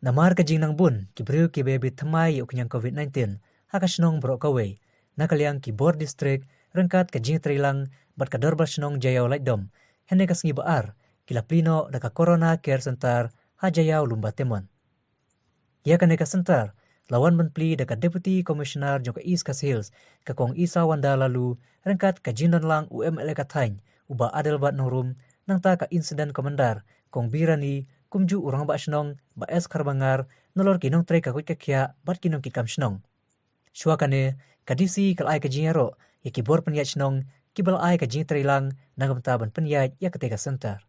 Namar ka jing nang bun, kibriu ki bebi thamai yok nyang COVID-19, haka shnong bro kawe, nakaliang ki bor district, rengkat ka jing trilang, bat ka dorba shnong jayaw laidom, hene ka sngi baar, kila plino daka corona care center, ha jayaw lumba temon. Ya ka neka center, lawan menpli daka deputy commissioner jong ka East Coast Hills, ka kong isa wanda lalu, rengkat ka jingdan lang UML ka thany, uba adel bat norum, nang ta ka incident commander, kong birani, kumju urang ba shnong, ba es karbangar, nolor kinong tre ka kuit ka kya, bat kinong kikam shnong. Shua kane, kadisi kal ay ka jingaro, ya kibor penyat shnong, kibal ay ka jing tre lang, nangam taban penyat ya keteka center.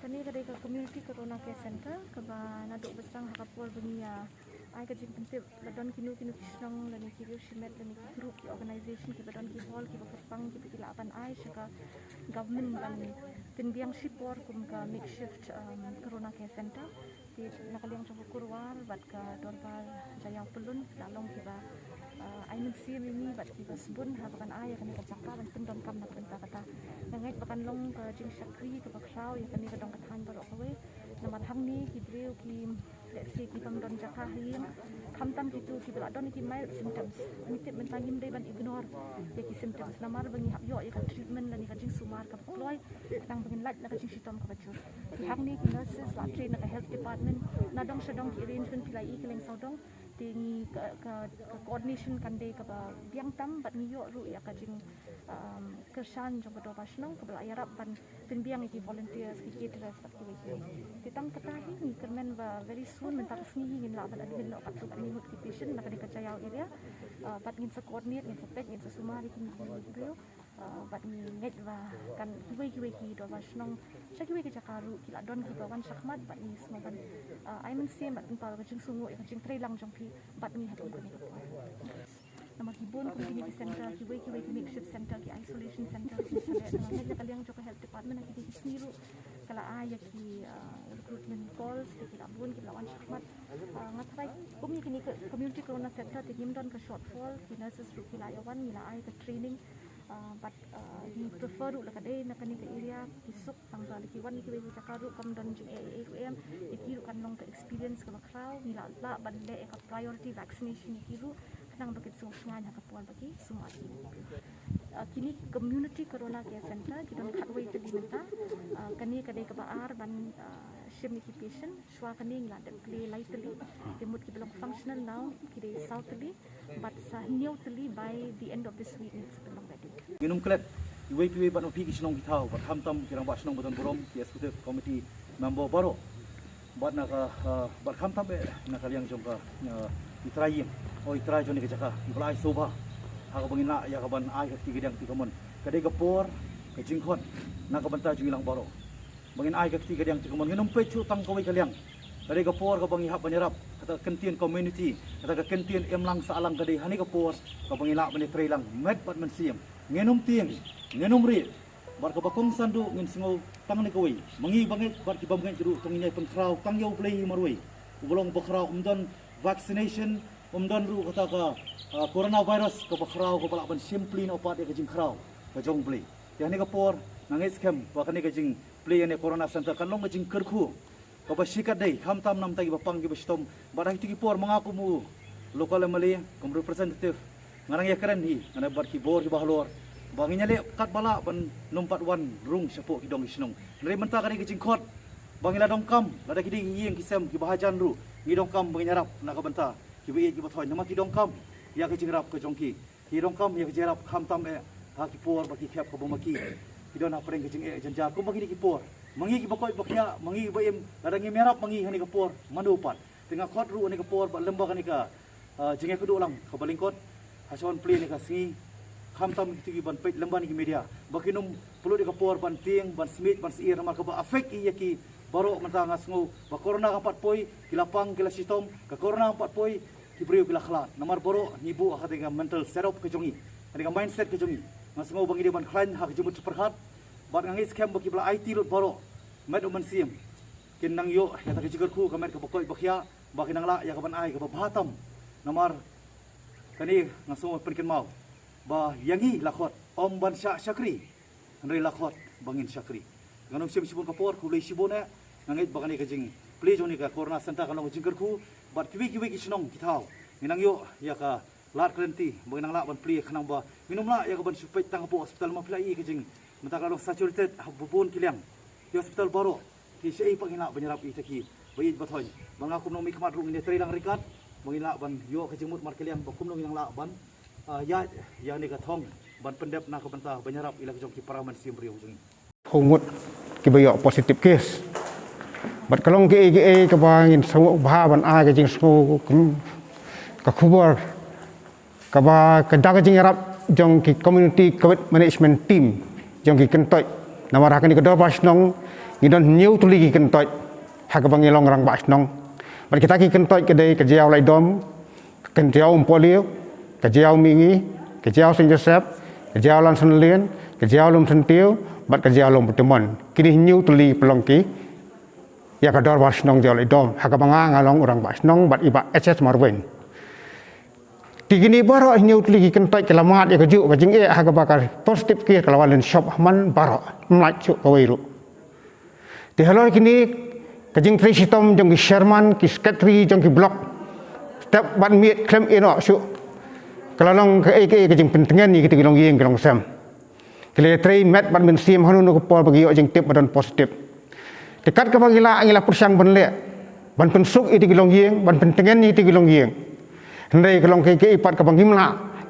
Kani kadai ka community corona care center kaba naduk besang hakapol dunia ai ka jing pentip ladon kinu kisnong lani kiru shimet lani group ki organization ki badon ki hall ki bakapang ki pilapan ai shaka government ban tinbiang shipor kum ka makeshift corona care center di nakaliang sa kurwar bat ka dorbar jayang pelun dalong ki ba ai min si ini bat ki basbun ha bakan ai kan ka cakka ban pendom kam nak penta kata ngai bakan long ka jing shakri ka bakrau ya kan ka dong ka than barok kawe namar hang ni ki breu ki let's say ki pam don jakha him kham tam ki tu ki bala don ki mild symptoms ni tip men tangim dei ban ignore ya ki symptoms namar bangi hap yo ya ka treatment lani ka jing sumar ka ploy tang bangin lat na ka jing sitom ka bachur ki hang ni ki nurses la train na ka health department na dong shadong ki arrangement pilai i keleng saudong tingi ka coordination kande ka ba biang tam bat ni yo ru ya ka jing kersan jong ka basnong ka bala yarap ban tin biang ki volunteers ki caterers bat ki titang katahi ni kermen ba very soon mentar sni ngin la bat adin no kat ni mut ki patient na ka di ka chayao area bat ngin sa coordinate ngin sa pek ngin sa sumari ki brio bat ni net ba kan kiwei ki do basnong sa kiwei ki jakaru ki la don ki bawan shakmat bat ni smo ban I mean same bat pa ka jing sungu ka jing tray lang jong pi bat ni hatum ko ni nama kibun community center kiwei ki makeshift center ki isolation center ki sale na kaliang jok health department na ki sniru kala aya ki recruitment calls ki labun ki lawan shakmat ngatrai bumi kini community corona center ti gimdon ka shortfall ki nurses ru ki layawan ni la aya ka training but he prefer la kadai na kani ka area kisuk tanggal ki wan ki we chakaru kam don jing AAM ikiru kan long ka experience ka crowd ni la bande ka priority vaccination ikiru nang bakit sungan hakapuan bagi semua kini community corona care center kita khatway te dimenta kani kadai ka baar ban shim ki patient shwa kani ngla de play lightly demut ki belong functional now kide southly but newly by the end of this week next belong ready minum klep iwe ban opi kisnong kitau bat hamtam kirang ba snong boton borom ki executive committee member baro bat naka bat hamtam be nakaliang jongka itrayim itray joni ke jaka iblai soba ha ka bangina ya ka ban ai ka tigidang tikamon kadai ka por ka jingkhon na ka banta jungilang baro bangin ai ka tigidang tikamon nginum pe chu tang kawai kaliang kadai ka por ka bangi hap banyarap kata kentien community kata ka kentien emlang sa alang kadai hani ka por ka bangila bani tray lang met bat man siam nginum tiang nginum ri bar ka bakong sandu ngin singo tang ni kawai mangi bangi bar ki bamngai juru tongnya pengkrau tang yau play marwai ubolong bakrau umdon vaccination umdon ru kata ka coronavirus ka bakrau ka balaban simply no pat ka jing krau ka jong play ya ni ka por nangai scam ba ka ni ka jing play ne corona center kan long ka jing kerku ka ba sikat dei ham tam nam tagi bapang gi bestom barang ti ki por mangaku mu local MLA kom representative ngarang ya keren hi ana bar ki bor ki bahlor banginya le kat bala ban numpat wan rung sapo ki dong isnong nri menta kani ki jingkhot bangila dong kam lada ki ding yeng ki sem ki bahajan ru ngi dong kam banginya rap nak benta ki be ki bathoi nama ki dong kam ya ki jingrap ke jongki ki dong kam ya ki jerap kham tam ha ki por ba ki khep ko bomaki ki don apreng ki jing janjar ko bagi ki por mangi ki bakoi bakya mangi ba em lada ngi merap mangi hani ka por manupat tengah khot ru ni ka por ba lembah ni ka jinge kudu ulang ka balingkot hason play ni ka si kham tam ki ban pet lembah ni ki media bakinum pulu di ka por ban tieng ban smith ban siir mar ka ba afek i ki baro menta ngasngu ba corona ka pat poi kilapang kila sistem ka corona pat poi ki brio kila khlat namar baro nibu ha dengan mental setup ke jongi dengan mindset ke jongi ngasngu bangi di ban khlain ha ke jumut perhat bat ngis kem baki bla IT rut baro med uman sim kin nang yo ya ta ke jigar ku ka med ka bakoi bakya bakinang la ya ka ban ai ka ba batam namar kani ngasngu penkin mau ba yangi lakhot om ban syakri andai lakhot bangin syakri nganong sibun kapor ku lei sibone nangit bakani ka jing play joni ka corona santa kalong jingker ku bat kiwi kisnong kitau minang yo ya ka lat krenti banginang la ban play khanang ba minum la ya ka ban supet tang po hospital ma play ka jing menta kalong saturated bubun kiliang di hospital baro ki sei pangina banyarap itaki bayid bathoy banga kumno mi khamat rung ni trilang rikat bangila ban yo ka jingmut mar kiliang bakumno minang la ban ya ni ka thong ban pendep na ka banta banyarap ila ka jong ki paraman simbri ujung Humut kibayo positive case. But kalong ke kabangin sangu bahaban a ke jing sangu ka khubor ka ba ka daga jing rap jong ki community COVID management team jong ki kentoi namar hakani ka do basnong ngidon new tuli ki kentoi hakabang ilong rang basnong but kita ki kentoi ke dei ka jiao lai dom kan jiao polio ka jiao mingi ka jiao Saint Joseph ka jiao lan san lien ka jiao lum san tiu bat ka jiao lum pertemuan kini new tuli pelongki ya ka dor basnong jiao lai dom hakabanga ngalong orang basnong bat iba SS marwen tigini baro new tuli ki kentoi kelamat ya ka ju ka jing hakabakar positive ki kalawan shop man baro mlai chu ka weiru di halor kini ka jing tri sistem jong ki Sherman ki secretary jong ki block step ban miet claim ino su kalalong ka jing pentengan ni kita kilong yeng kilong sam kile tri met ban ben sim hanu ko pol bagi yo jing tip badan positif dekat ka bagila angila persang ban le ban pensuk itu kilong yeng ban pentengan ni itu kilong yeng ndai kilong ke ipat ka bangimla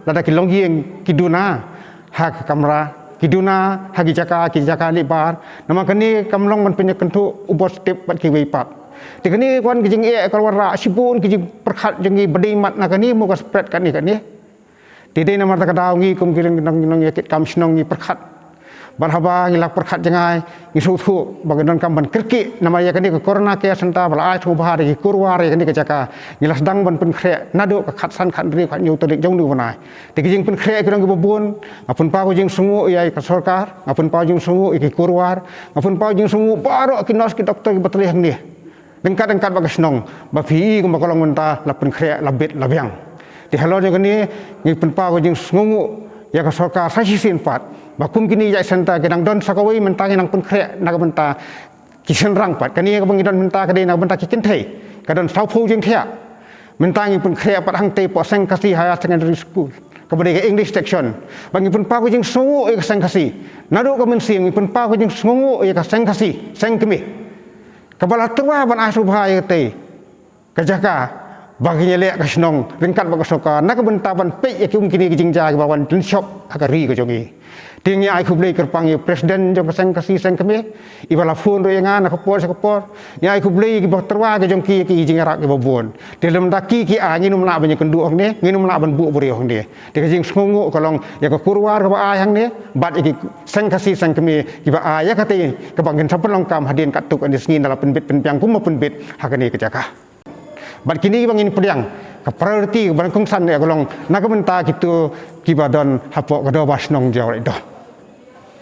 lada kilong yeng kiduna hak kamera kiduna hagi jaka libar nama kani kamlong man punya kentu ubos step bat ki weipat tikani kwan kijing kalwara sibun kijing perkhat jengi bedimat nakani muka spread kani tidai nama ta kadau ngi kum kiring nang yakit kam snong ngi perkhat barhaba ngi lak perkhat jengai ngi suthu bagadan kam ban kirki nama yakani ke corona ke santa bala ai thu bahar ki kurwar yakani ke jaka ngi lasdang ban pen khre nadu ka khat san khat ri khat nyu todik jong du banai tikijing pen khre kirang ki bobun apun pa ko jing sungu yai ka sarkar apun pa jing sungu ki kurwar apun pa jing sungu baro ki nos ki doktor ki batli hang ni dengkat bagas nong ba phi ko makolong menta lapun khre labet labyang di halor jagani ngi penpa ko jing sungu ya ka sarkar sashi sin pat bakum kini ya santa kedang don sakawai menta nang pun khre nak menta kisen rang pat kani ka bangidon menta kade nak menta kikin thei kadon sauphu jing thia menta ngi pun khre pat hang te po seng kasi higher secondary school kabade English section bangi pun pa ko jing sungu e ka seng kasi nadu ka men sing pun pa ko jing sungu e ka seng kasi seng kemi kabala tua ban asu bahaya te kajaka baginya lek kasnong ringkat bagasoka nak bentaban pe ya kum kini kijing ja bawan tin shop akari ko jongi tingnya ai khublei kerpang presiden jong kaseng kasi seng keme ibala phone do yang ana kapor ya ai khublei ki terwa ke jong ki kijing rak ke babon dalam daki ki nginum la banyak kendu ong ne nginum la ban bu buri ong ne de kijing sungu kolong ya ko kurwar ko ai hang ne bat ki seng kasi seng keme ki ba ya kate ke bangin sapen long kam hadin katuk ande sngin dalam penbit penpiang kum penbit hakani ke jaka bat kini bangin pediang ka priority ban kongsan ya kolong nak benta kitu kibadon hapok kado basnong jawai do